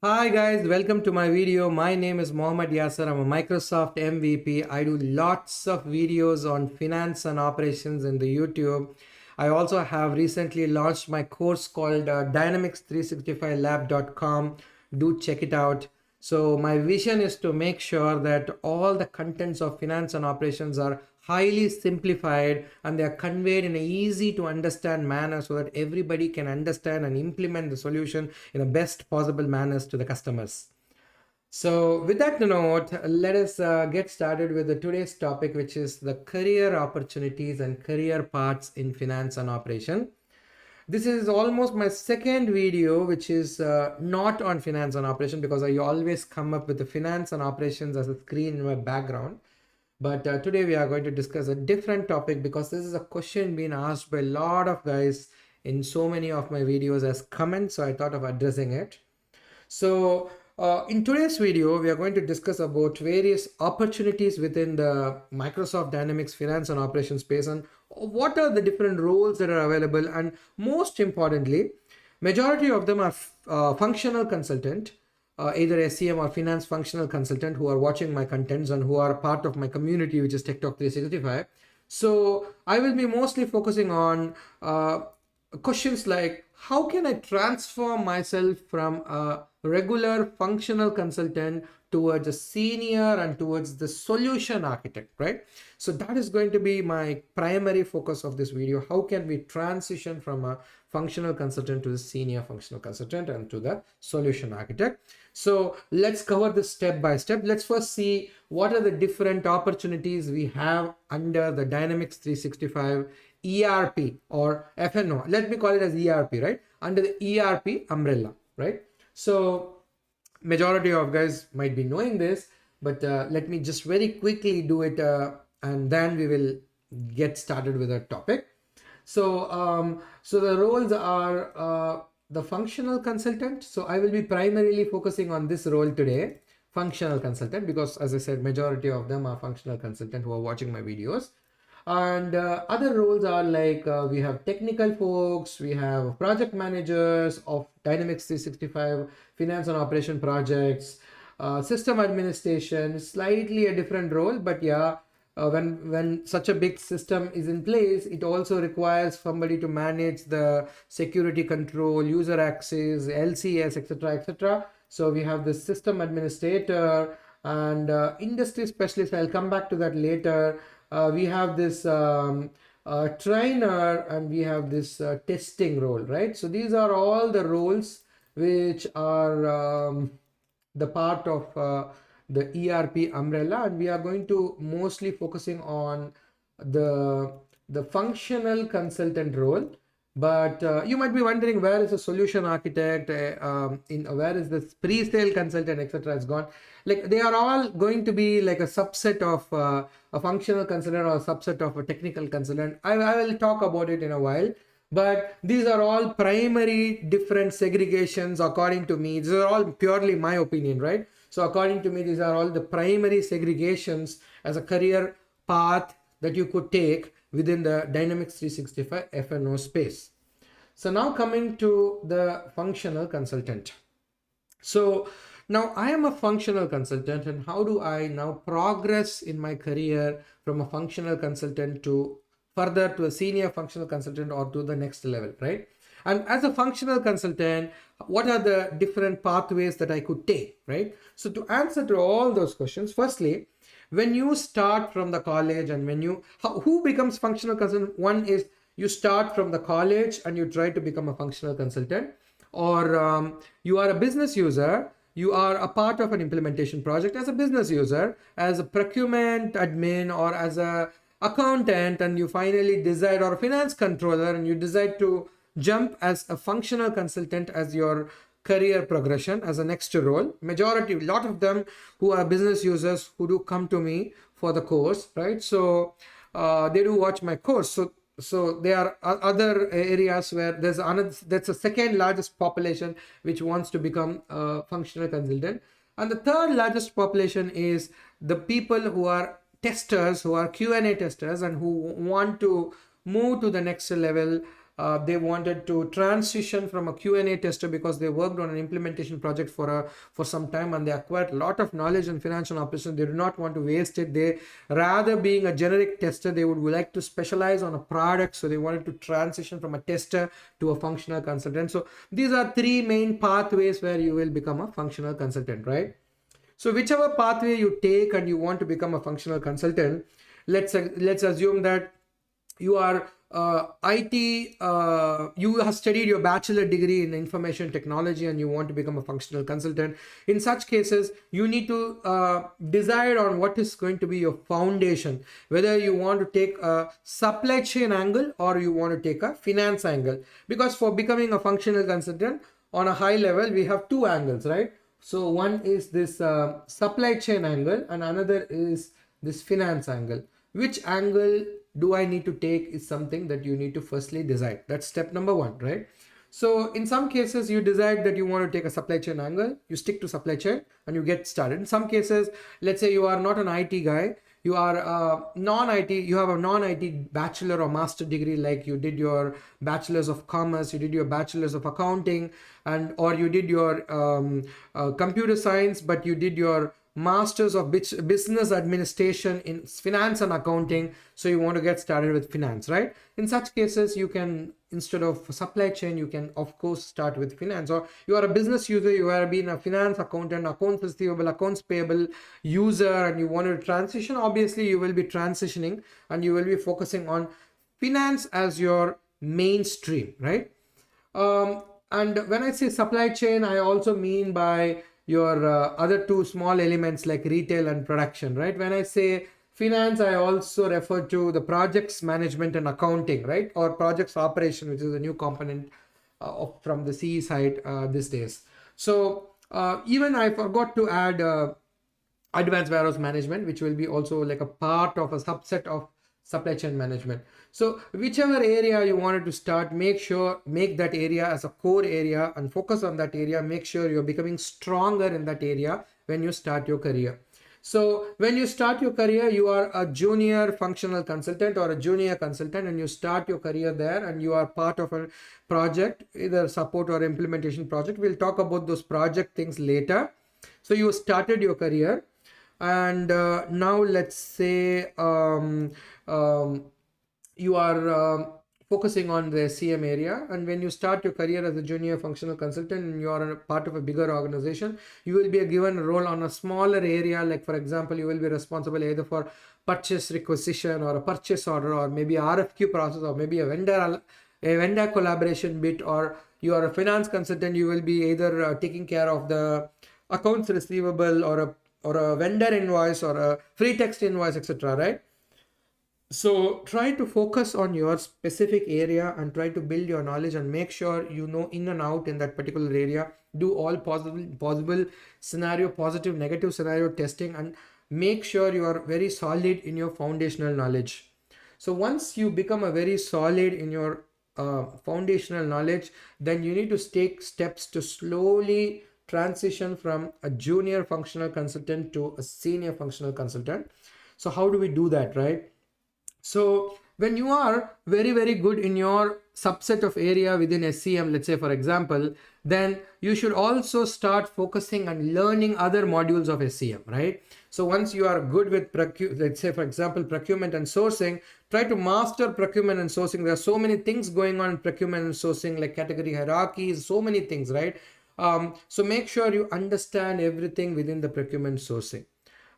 Hi guys, welcome to my video. My name is Mohammad Yasser. I'm a Microsoft MVP. I do lots of videos on finance and operations in the YouTube. I also have recently launched my course called dynamics365lab.com. Do check it out. So my vision is to make sure that all the contents of finance and operations are highly simplified and they are conveyed in a easy to understand manner so that everybody can understand and implement the solution in the best possible manners to the customers. So with that note, let us get started with the today's topic, which is the career opportunities and career paths in finance and operation. This is almost my second video which is not on finance and operation, because I always come up with the finance and operations as a screen in my background. But today we are going to discuss a different topic, because this is a question being asked by a lot of guys in so many of my videos as comments, so I thought of addressing it. So in today's video, we are going to discuss about various opportunities within the Microsoft Dynamics finance and operations space, and what are the different roles that are available. And most importantly, majority of them are functional consultant, either SEM or finance functional consultant, who are watching my contents and who are part of my community, which is TikTok 365. So I will be mostly focusing on questions like, how can I transform myself from a regular functional consultant towards a senior and towards the solution architect, right? So that is going to be my primary focus of this video. How can we transition from a functional consultant to the senior functional consultant and to the solution architect? So let's cover this step by step. Let's first see what are the different opportunities we have under the Dynamics 365 ERP or FNO. Let me call it as ERP, right? Under the ERP umbrella, right? So majority of guys might be knowing this, but let me just very quickly do it, and then we will get started with our topic. So the roles are the functional consultant. So I will be primarily focusing on this role today, functional consultant, because as I said, majority of them are functional consultant who are watching my videos. And other roles are like we have technical folks, we have project managers of Dynamics 365 finance and operation projects, system administration, slightly a different role, but yeah, when such a big system is in place, it also requires somebody to manage the security control, user access, LCS, etc., etc. So we have the system administrator and industry specialist. I'll come back to that later. We have this trainer, and we have this testing role, right? So these are all the roles which are the part of the ERP umbrella, and we are going to mostly focusing on the functional consultant role. But you might be wondering, where is the solution architect, where is the pre-sale consultant, etc. It's gone. Like, they are all going to be like a subset of a functional consultant or a subset of a technical consultant. I will talk about it in a while. But these are all primary different segregations according to me. These are all purely my opinion, right? So according to me, these are all the primary segregations as a career path that you could take within the Dynamics 365 FNO space. So now coming to the functional consultant. So now I am a functional consultant, and how do I now progress in my career from a functional consultant to further to a senior functional consultant or to the next level, right? And as a functional consultant, what are the different pathways that I could take, right? So to answer to all those questions, firstly, when you start from the college, and who becomes functional consultant? One is, you start from the college and you try to become a functional consultant, or you are a business user, you are a part of an implementation project as a business user, as a procurement admin, or as a accountant, and you finally decide, or a finance controller, and you decide to jump as a functional consultant as your career progression as a next role. Majority, a lot of them who are business users who do come to me for the course, right? So they do watch my course. So there are other areas where there's another, that's the second largest population which wants to become a functional consultant. And the third largest population is the people who are testers, who are Q&A testers, and who want to move to the next level they wanted to transition from a Q&A tester because they worked on an implementation project for some time, and they acquired a lot of knowledge in financial operations. They do not want to waste it. They, rather being a generic tester, they would like to specialize on a product. So they wanted to transition from a tester to a functional consultant. So these are three main pathways where you will become a functional consultant, right? So whichever pathway you take and you want to become a functional consultant, let's assume that you are IT, you have studied your bachelor degree in information technology and you want to become a functional consultant. In such cases, you need to decide on what is going to be your foundation, whether you want to take a supply chain angle or you want to take a finance angle. Because for becoming a functional consultant on a high level, we have two angles, right? So one is this supply chain angle and another is this finance angle. Which angle do I need to take is something that you need to firstly decide. That's step number one, right? So in some cases, you decide that you want to take a supply chain angle, you stick to supply chain and you get started. In some cases, let's say you are not an IT guy, you are non-IT, you have a non-IT bachelor or master degree, like you did your bachelor's of commerce, you did your bachelor's of accounting, and or you did your computer science, but you did your masters of business administration in finance and accounting. So you want to get started with finance, right? In such cases, you can, instead of supply chain, you can of course start with finance. Or you are a business user, you have been a finance accountant, accounts receivable, accounts payable user, and you want to transition. Obviously you will be transitioning and you will be focusing on finance as your mainstream, right? And when I say supply chain, I also mean by your other two small elements like retail and production, right? When I say finance, I also refer to the projects management and accounting, right? Or projects operation, which is a new component from the CE side these days. So even I forgot to add advanced warehouse management, which will be also like a part of a subset of supply chain management. So whichever area you wanted to start, make that area as a core area and focus on that area. Make sure you're becoming stronger in that area when you start your career. So when you start your career, you are a junior functional consultant or a junior consultant, and you start your career there and you are part of a project, either support or implementation project. We'll talk about those project things later. So you started your career, and now let's say you are focusing on the SCM area, and when you start your career as a junior functional consultant and you are a part of a bigger organization, you will be given a role on a smaller area. Like for example, you will be responsible either for purchase requisition or a purchase order, or maybe RFQ process, or maybe a vendor collaboration bit, or you are a finance consultant, you will be either taking care of the accounts receivable or a vendor invoice or a free text invoice, etc., right? So try to focus on your specific area and try to build your knowledge and make sure you know in and out in that particular area. Do all possible scenario, positive, negative scenario testing, and make sure you are very solid in your foundational knowledge. So once you become a very solid in your foundational knowledge, then you need to take steps to slowly transition from a junior functional consultant to a senior functional consultant. So how do we do that, right? So when you are very, very good in your subset of area within SCM, let's say for example, then you should also start focusing on learning other modules of SCM, right? So once you are good with, let's say for example, procurement and sourcing, try to master procurement and sourcing. There are so many things going on in procurement and sourcing, like category hierarchies, so many things, right? So make sure you understand everything within the procurement sourcing.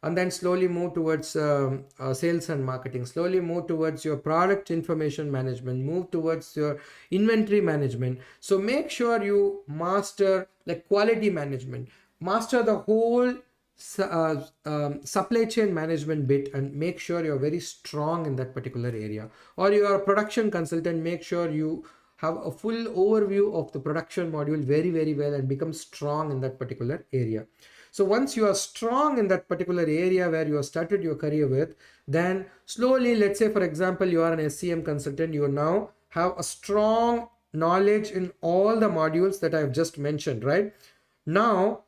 And then slowly move towards sales and marketing, slowly move towards your product information management, move towards your inventory management. So make sure you master like quality management, master the whole supply chain management bit, and make sure you're very strong in that particular area. Or you are a production consultant, make sure you have a full overview of the production module very, very well and become strong in that particular area. So once you are strong in that particular area where you have started your career with, then slowly, let's say for example, you are an SCM consultant, you now have a strong knowledge in all the modules that I've just mentioned, right? Now,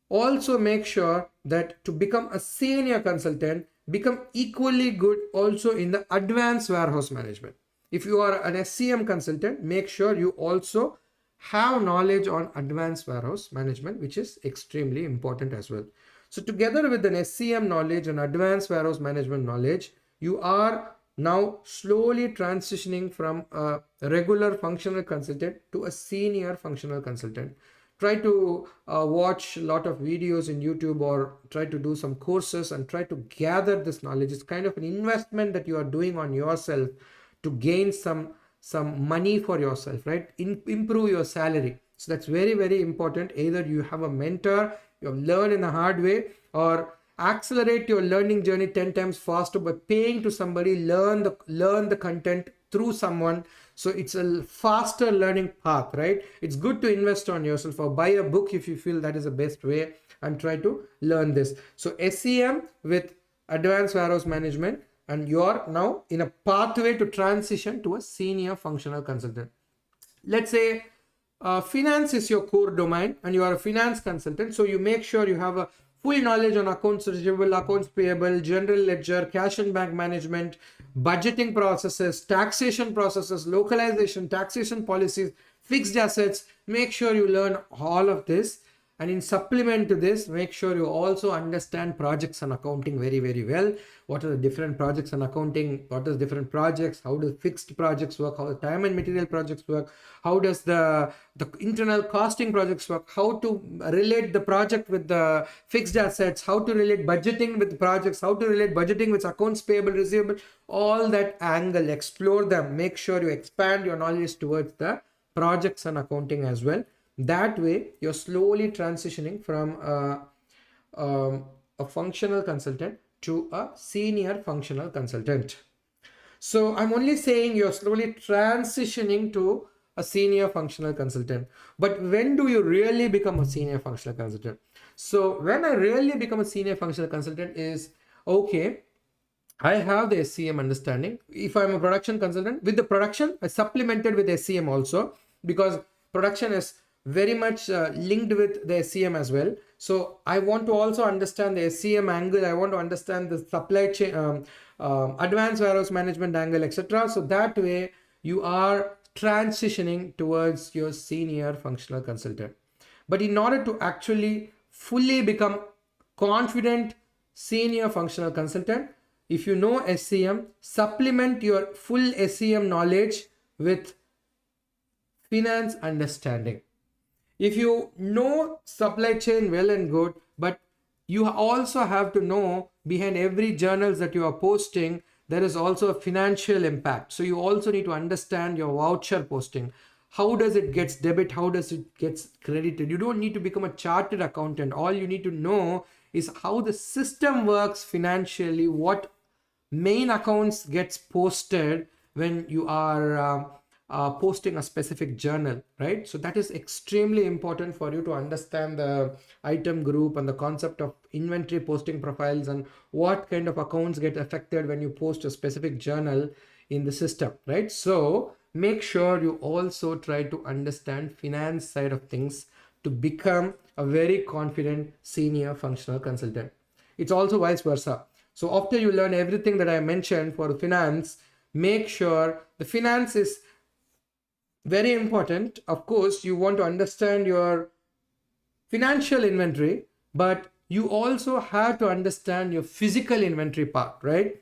also make sure that to become a senior consultant, become equally good also in the advanced warehouse management. If you are an SCM consultant, make sure you also have knowledge on advanced warehouse management, which is extremely important as well. So together with an SCM knowledge and advanced warehouse management knowledge, you are now slowly transitioning from a regular functional consultant to a senior functional consultant. Try to watch a lot of videos in YouTube, or try to do some courses and try to gather this knowledge. It's kind of an investment that you are doing on yourself to gain some money for yourself, right? Improve your salary. So that's very, very important. Either you have a mentor, you have learned in a hard way, or accelerate your learning journey 10 times faster by paying to somebody, learn the content through someone. So it's a faster learning path, right? It's good to invest on yourself, or buy a book if you feel that is the best way, and try to learn this. So SCM with advanced warehouse management, and you are now in a pathway to transition to a senior functional consultant. Let's say finance is your core domain and you are a finance consultant, so you make sure you have a full knowledge on accounts receivable, accounts payable, general ledger, cash and bank management, budgeting processes, taxation processes, localization, taxation policies, fixed assets. Make sure you learn all of this. And in supplement to this, make sure you also understand projects and accounting very, very well. What are the different projects and accounting? What are the different projects? How do fixed projects work? How the time and material projects work? How does the internal costing projects work? How to relate the project with the fixed assets? How to relate budgeting with the projects? How to relate budgeting with accounts payable, receivable? All that angle, explore them. Make sure you expand your knowledge towards the projects and accounting as well. That way, you're slowly transitioning from a functional consultant to a senior functional consultant. So I'm only saying you're slowly transitioning to a senior functional consultant. But when do you really become a senior functional consultant? So when I really become a senior functional consultant is, okay, I have the SCM understanding. If I'm a production consultant, with the production, I supplemented with SCM also, because production is very much linked with the SCM as well. So I want to also understand the SCM angle. I want to understand the supply chain, advanced warehouse management angle, etc. So that way you are transitioning towards your senior functional consultant. But in order to actually fully become confident senior functional consultant, if you know SCM, supplement your full SCM knowledge with finance understanding. If you know supply chain well and good, but you also have to know behind every journals that you are posting, there is also a financial impact. So you also need to understand your voucher posting. How does it gets debit? How does it gets credited? You don't need to become a chartered accountant. All you need to know is how the system works financially, what main accounts gets posted when you are posting a specific journal, right? So that is extremely important for you to understand the item group and the concept of inventory posting profiles, and what kind of accounts get affected when you post a specific journal in the system, right? So make sure you also try to understand finance side of things to become a very confident senior functional consultant. It's also vice versa. So after you learn everything that I mentioned for finance, make sure the finance is very important. Of course, you want to understand your financial inventory, but you also have to understand your physical inventory part, right?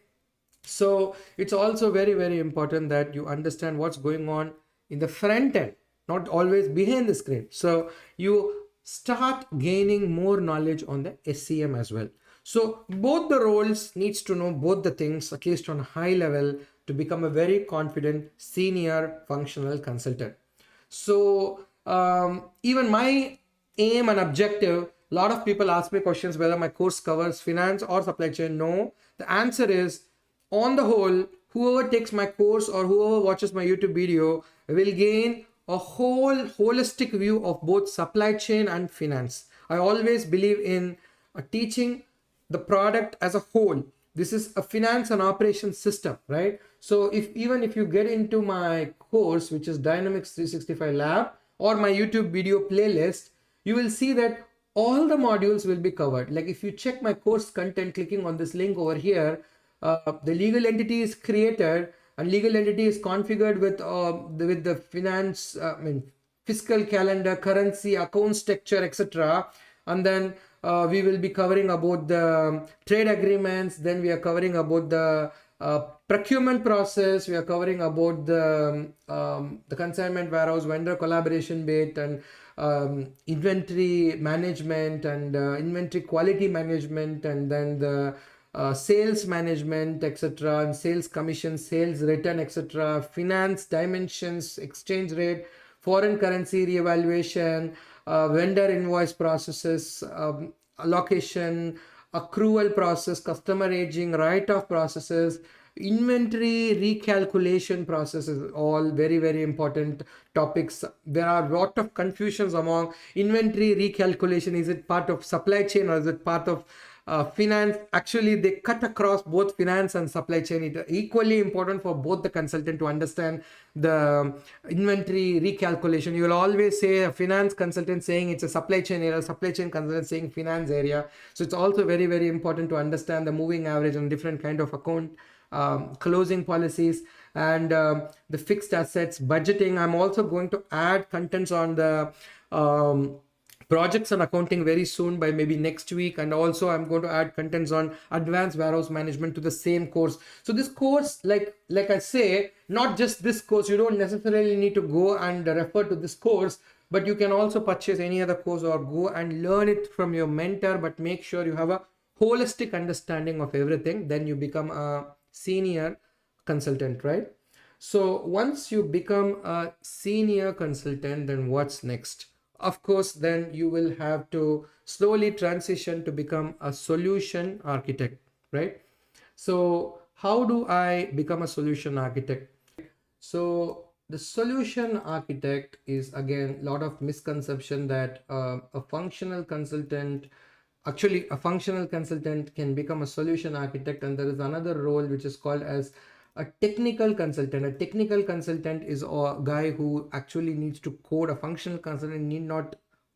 So it's also very, very important that you understand what's going on in the front end, not always behind the screen. So you start gaining more knowledge on the SCM as well. So both the roles needs to know both the things, at least on a high level, to become a very confident senior functional consultant. So even my aim and objective, a lot of people ask me questions whether my course covers finance or supply chain. No, the answer is, on the whole, whoever takes my course or whoever watches my YouTube video will gain a whole holistic view of both supply chain and finance. I always believe in teaching the product as a whole. This is a finance and operations system, right? So even if you get into my course, which is Dynamics 365 Lab, or my YouTube video playlist, you will see that all the modules will be covered. Like if you check my course content, clicking on this link over here, the legal entity is created, A legal entity is configured with the finance, fiscal calendar, currency, account structure, etc. And then we will be covering about the trade agreements. Then we are covering about the procurement process. We are covering about the consignment warehouse, vendor collaboration bit, and inventory management, and inventory quality management, and then the sales management, etc., and sales commission, sales return, etc., finance dimensions, exchange rate, foreign currency reevaluation, vendor invoice processes, allocation, accrual process, customer aging, write-off processes, inventory recalculation processes, all very, very important topics. There are a lot of confusions among inventory recalculation. Is it part of supply chain or is it part of finance? Actually, they cut across both finance and supply chain. It is equally important for both the consultant to understand the inventory recalculation. You will always say a finance consultant saying it's a supply chain area, supply chain consultant saying finance area. So it's also very, very important to understand the moving average and different kind of account closing policies, and the fixed assets budgeting. I'm also going to add contents on the projects and accounting very soon, by maybe next week. And also I'm going to add contents on advanced warehouse management to the same course. So this course, like I say, not just this course, you don't necessarily need to go and refer to this course, but you can also purchase any other course or go and learn it from your mentor. But make sure you have a holistic understanding of everything, then you become a senior consultant, right? So once you become a senior consultant, then what's next? Of course, then you will have to slowly transition to become a solution architect, right? So how do I become a solution architect? So the solution architect is, again, a lot of misconception that a functional consultant, actually a functional consultant can become a solution architect, and there is another role which is called as a technical consultant. A technical consultant is a guy who actually needs to code. A functional consultant need not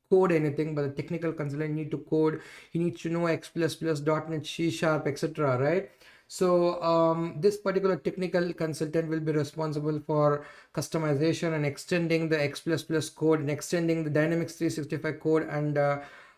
code anything, but a technical consultant need to code. He needs to know X++, .NET, C#, etc., right? So this particular technical consultant will be responsible for customization and extending the X++ code, and extending the Dynamics 365 code, and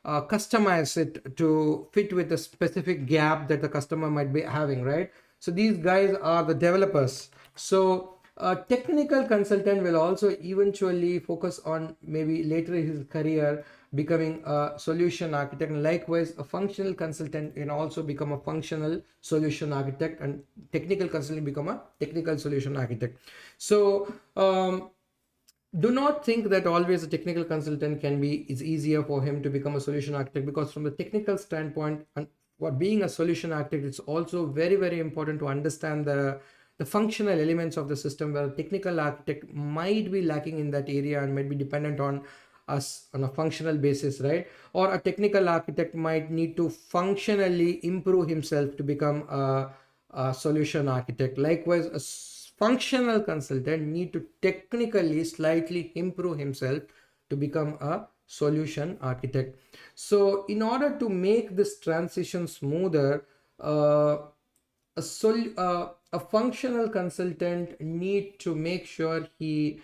customize it to fit with the specific gap that the customer might be having, right? So these guys are the developers. So a technical consultant will also eventually focus on, maybe later in his career, becoming a solution architect. And likewise, a functional consultant can also become a functional solution architect, and technical consultant become a technical solution architect. So do not think that always a technical consultant it's easier for him to become a solution architect, because from the technical standpoint, and what being a solution architect, it's also very, very important to understand the functional elements of the system, where a technical architect might be lacking in that area and might be dependent on us on a functional basis, right? Or a technical architect might need to functionally improve himself to become a solution architect. Likewise, a functional consultant need to technically slightly improve himself to become a solution architect. So in order to make this transition smoother, a functional consultant need to make sure he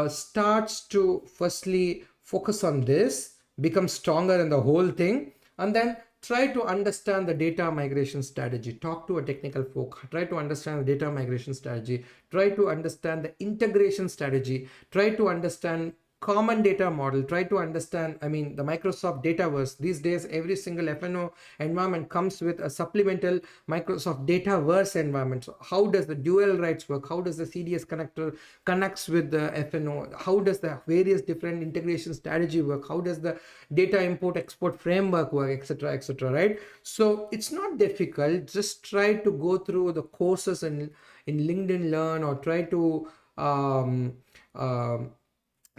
starts to firstly focus on this, become stronger in the whole thing, and then try to understand the data migration strategy. Talk to a technical folk, try to understand the data migration strategy, try to understand the integration strategy, try to understand common data model, try to understand, the Microsoft Dataverse. These days, every single F&O environment comes with a supplemental Microsoft Dataverse environment. So how does the dual rights work? How does the CDS connector connects with the F&O? How does the various different integration strategy work? How does the data import export framework work, etc., etc., right? So it's not difficult. Just try to go through the courses in LinkedIn Learn, or try to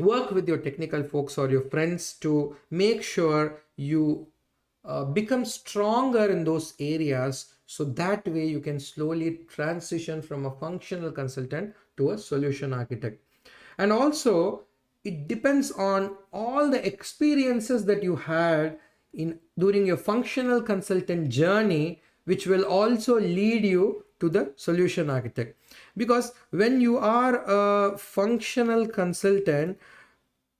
work with your technical folks or your friends to make sure you become stronger in those areas, so that way you can slowly transition from a functional consultant to a solution architect. And also, it depends on all the experiences that you had in during your functional consultant journey, which will also lead you to the solution architect. Because when you are a functional consultant,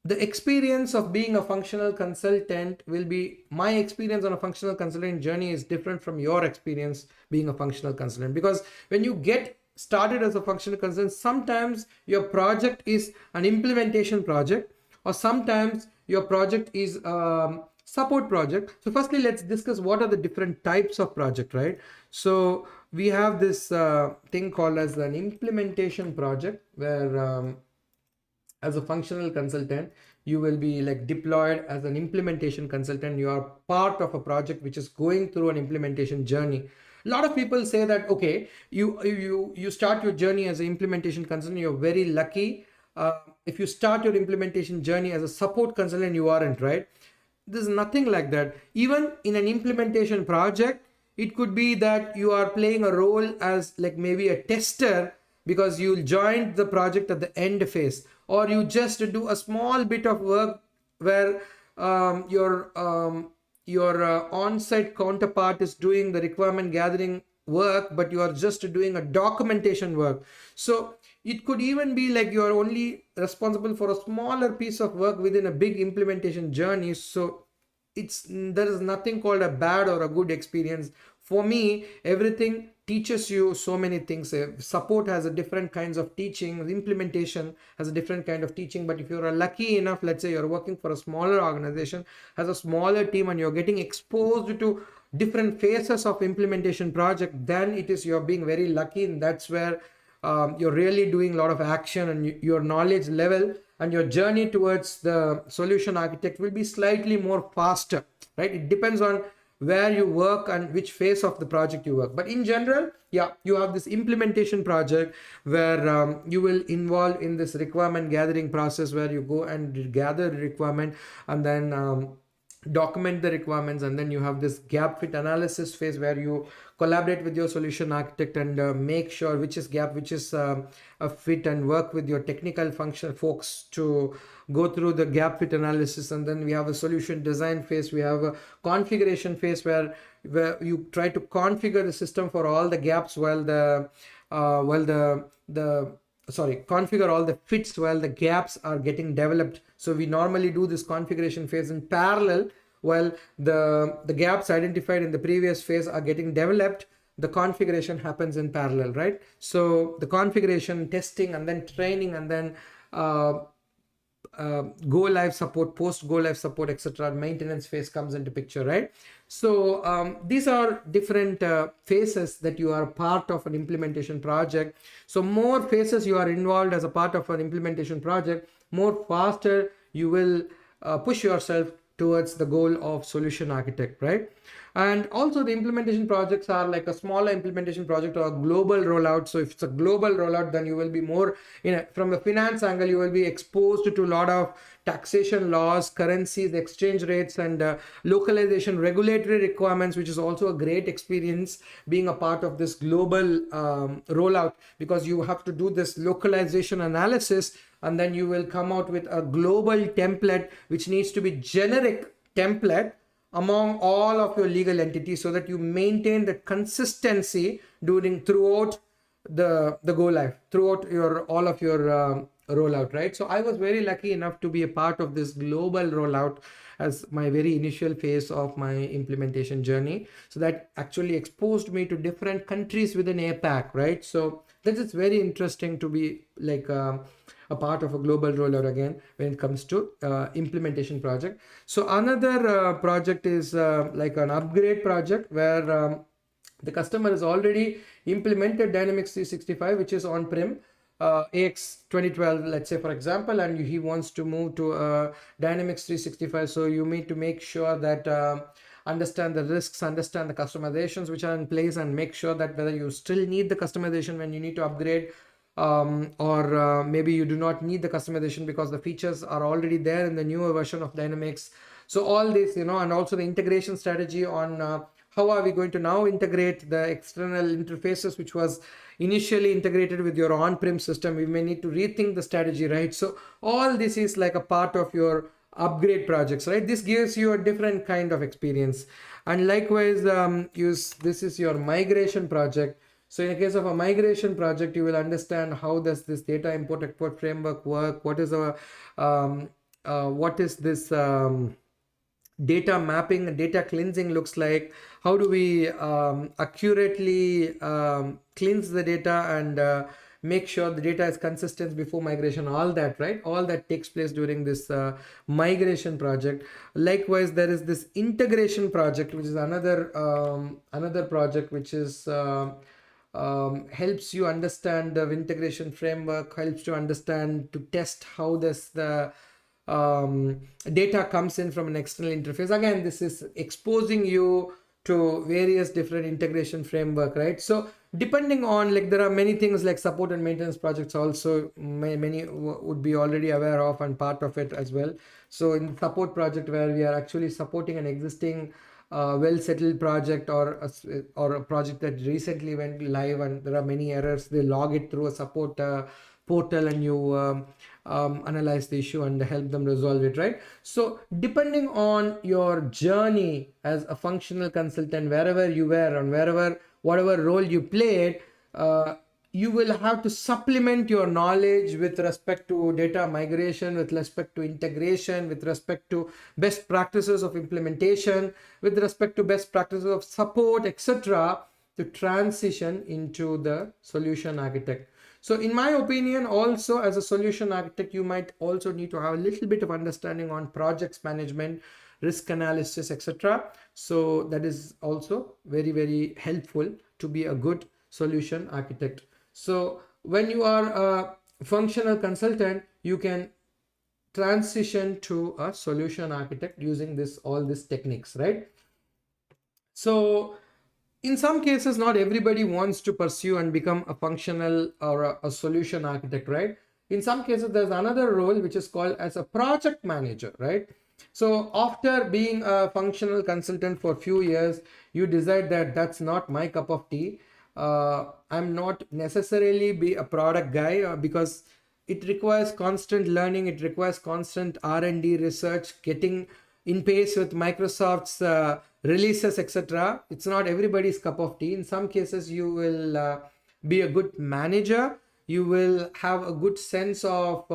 the experience of being a functional consultant will be, my experience on a functional consultant journey is different from your experience being a functional consultant. Because when you get started as a functional consultant, sometimes your project is an implementation project, or sometimes your project is support project. So firstly, let's discuss what are the different types of project, right? So we have this thing called as an implementation project, where as a functional consultant, you will be like deployed as an implementation consultant. You are part of a project which is going through an implementation journey. A lot of people say that, okay, you start your journey as an implementation consultant, you're very lucky. If you start your implementation journey as a support consultant, you aren't, right? There's nothing like that. Even in an implementation project, it could be that you are playing a role as like maybe a tester, because you joined the project at the end phase, or you just do a small bit of work where your on-site counterpart is doing the requirement gathering work, but you are just doing a documentation work. So it could even be like you are only responsible for a smaller piece of work within a big implementation journey. So there is nothing called a bad or a good experience. For me, everything teaches you so many things. Support has a different kinds of teaching, implementation has a different kind of teaching. But if you're lucky enough, let's say you're working for a smaller organization, has a smaller team, and you're getting exposed to different phases of implementation project, then it is you're being very lucky, and that's where you're really doing a lot of action, and your knowledge level and your journey towards the solution architect will be slightly more faster, right? It depends on where you work and which phase of the project you work. But in general, yeah, you have this implementation project where you will involve in this requirement gathering process, where you go and gather requirement, and then document the requirements, and then you have this gap fit analysis phase where you collaborate with your solution architect and make sure which is gap, which is a fit, and work with your technical function folks to go through the gap fit analysis. And then we have a solution design phase, we have a configuration phase where you try to configure the system for all the gaps while configure all the fits while the gaps are getting developed. So we normally do this configuration phase in parallel while the gaps identified in the previous phase are getting developed. The configuration happens in parallel, right? So the configuration, testing, and then training, and then go live support, post go live support, etc. Maintenance phase comes into picture, right? So these are different phases that you are part of an implementation project. So more phases you are involved as a part of an implementation project, more faster you will push yourself towards the goal of solution architect, right? And also the implementation projects are like a smaller implementation project or a global rollout. So if it's a global rollout, then you will be more from the finance angle, you will be exposed to a lot of taxation laws, currencies, exchange rates, and localization regulatory requirements, which is also a great experience being a part of this global rollout, because you have to do this localization analysis, and then you will come out with a global template which needs to be generic template among all of your legal entities, so that you maintain the consistency throughout the go live, throughout all of your rollout, right? So I was very lucky enough to be a part of this global rollout as my very initial phase of my implementation journey. So that actually exposed me to different countries within APAC, right? So that is very interesting to be like a part of a global rollout again when it comes to implementation project. So another project is like an upgrade project where the customer has already implemented Dynamics 365, which is on-prem, AX 2012, let's say, for example, and he wants to move to Dynamics 365. So you need to make sure that understand the risks, understand the customizations which are in place, and make sure that whether you still need the customization when you need to upgrade, or maybe you do not need the customization because the features are already there in the newer version of Dynamics. So all this, and also the integration strategy on how are we going to now integrate the external interfaces, which was initially integrated with your on-prem system. We may need to rethink the strategy, right? So all this is like a part of your upgrade projects, right? This gives you a different kind of experience. And likewise, use this is your migration project. So in the case of a migration project, you will understand how does this data import export framework work, what is our what is this data mapping and data cleansing looks like, how do we accurately cleanse the data and make sure the data is consistent before migration, all that, right? All that takes place during this migration project. Likewise, there is this integration project, which is another project which is helps you understand the integration framework, helps you understand to test how does the data comes in from an external interface. Again, this is exposing you to various different integration framework, right? So depending on, like, there are many things like support and maintenance projects also, many would be already aware of and part of it as well. So in support project, where we are actually supporting an existing well settled project, or a project that recently went live and there are many errors, they log it through a support portal, and you analyze the issue and help them resolve it, right? So depending on your journey as a functional consultant, wherever you were and whatever role you played, you will have to supplement your knowledge with respect to data migration, with respect to integration, with respect to best practices of implementation, with respect to best practices of support, etc., to transition into the solution architect. So in my opinion, also as a solution architect, you might also need to have a little bit of understanding on projects management, risk analysis, etc. So that is also very, very helpful to be a good solution architect. So when you are a functional consultant, you can transition to a solution architect using all these techniques, right? So in some cases, not everybody wants to pursue and become a functional or a solution architect, right? In some cases, there's another role which is called as a project manager, right? So after being a functional consultant for a few years, you decide that that's not my cup of tea. I'm not necessarily be a product guy, because it requires constant learning, it requires constant R&D research, getting in pace with Microsoft's releases, etc. It's not everybody's cup of tea. In some cases, you will be a good manager, you will have a good sense of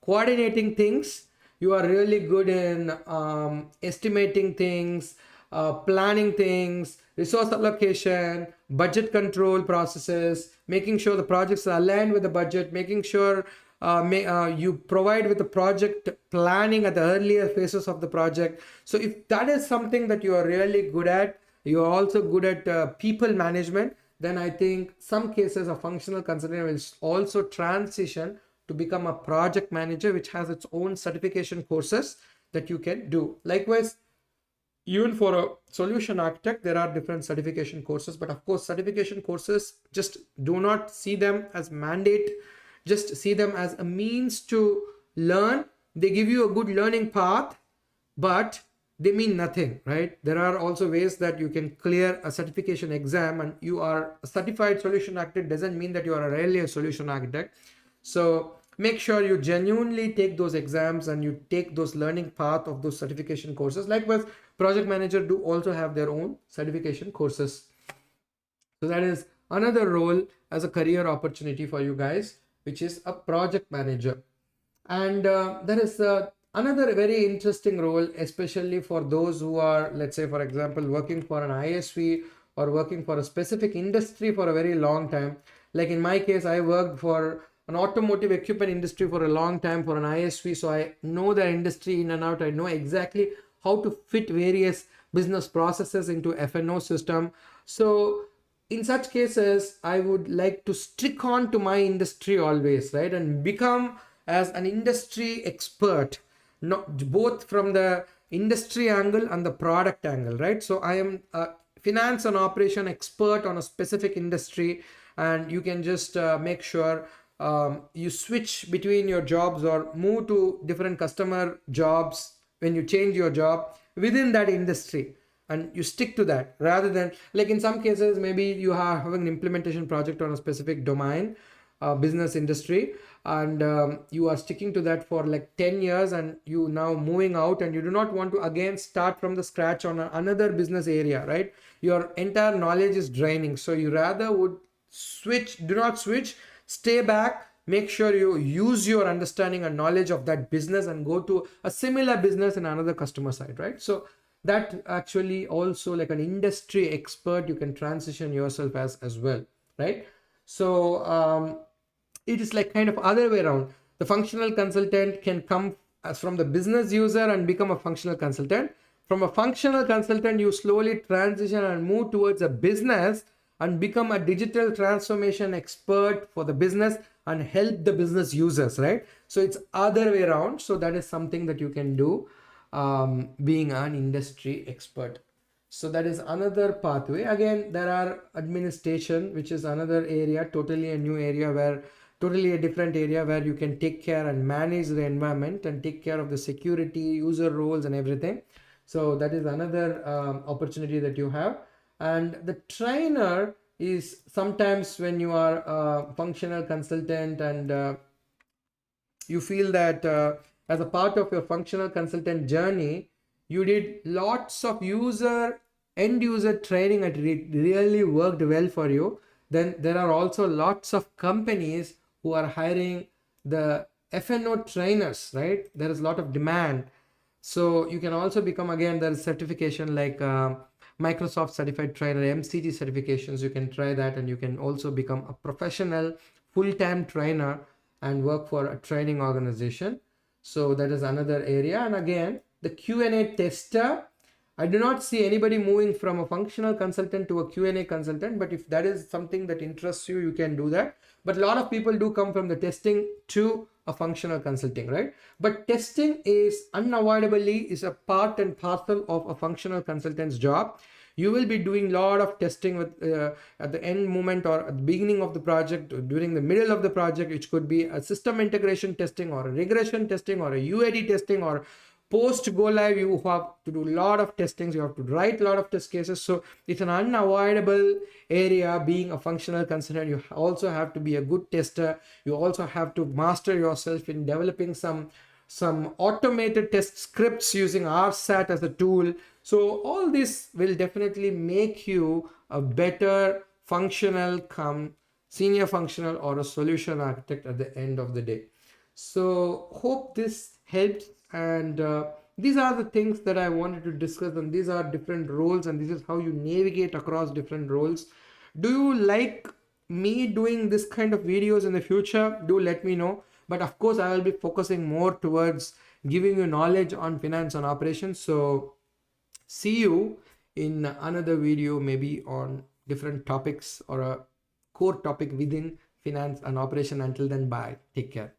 coordinating things, you are really good in estimating things, planning things, resource allocation, budget control processes, making sure the projects are aligned with the budget, making sure you provide with the project planning at the earlier phases of the project. So if that is something that you are really good at, you are also good at people management, then I think some cases a functional consultant will also transition to become a project manager, which has its own certification courses that you can do. Likewise, even for a solution architect, there are different certification courses, but of course, certification courses, just do not see them as mandate, just see them as a means to learn. They give you a good learning path, but they mean nothing, right? There are also ways that you can clear a certification exam, and you are a certified solution architect doesn't mean that you are really a solution architect. So make sure you genuinely take those exams and you take those learning path of those certification courses. Likewise, project manager do also have their own certification courses. So that is another role as a career opportunity for you guys, which is a project manager. And there is another very interesting role, especially for those who are, let's say, for example, working for an ISV or working for a specific industry for a very long time. Like in my case, I worked for an automotive equipment industry for a long time for an ISV. So I know the industry in and out. I know exactly how to fit various business processes into F&O system. So in such cases, I would like to stick on to my industry always, right? And become as an industry expert, not both from the industry angle and the product angle, right? So I am a finance and operation expert on a specific industry, and you can just make sure you switch between your jobs or move to different customer jobs when you change your job within that industry, and you stick to that, rather than, like, in some cases maybe you are having an implementation project on a specific domain, business industry, and you are sticking to that for like 10 years, and you now moving out, and you do not want to again start from the scratch on another business area, right? Your entire knowledge is draining, so you rather would switch, do not switch, stay back, make sure you use your understanding and knowledge of that business and go to a similar business in another customer side, right? So that actually also like an industry expert you can transition yourself as well, right? So it is like kind of other way around. The functional consultant can come as from the business user and become a functional consultant. From a functional consultant, you slowly transition and move towards a business and become a digital transformation expert for the business and help the business users, right? So it's other way around. So that is something that you can do, being an industry expert. So that is another pathway. Again, there are administration, which is another area, totally a new area, where totally a different area where you can take care and manage the environment and take care of the security, user roles and everything. So that is another opportunity that you have. And the trainer is sometimes when you are a functional consultant and you feel that as a part of your functional consultant journey, you did lots of end user training and it really worked well for you. Then there are also lots of companies who are hiring the FNO trainers, right? There is a lot of demand. So you can also become, again, there is certification like Microsoft certified trainer, MCT certifications. You can try that, and you can also become a professional full-time trainer and work for a training organization. So that is another area. And again, the Q&A tester, I do not see anybody moving from a functional consultant to a Q&A consultant, but if that is something that interests you, you can do that. But a lot of people do come from the testing to a functional consulting, right? But testing is unavoidably is a part and parcel of a functional consultant's job. You will be doing a lot of testing with at the end moment or at the beginning of the project or during the middle of the project, which could be a system integration testing or a regression testing or a UAT testing, or post go live you have to do a lot of testings, you have to write a lot of test cases. So it's an unavoidable area. Being a functional consultant, you also have to be a good tester. You also have to master yourself in developing some automated test scripts using RSAT as a tool. So all this will definitely make you a better functional senior functional or a solution architect at the end of the day. So hope this helps, and these are the things that I wanted to discuss, and these are different roles, and this is how you navigate across different roles. Do you like me doing this kind of videos in the future? Do let me know. But of course, I will be focusing more towards giving you knowledge on finance and operations. So see you in another video, maybe on different topics or a core topic within finance and operation. Until then, bye. Take care.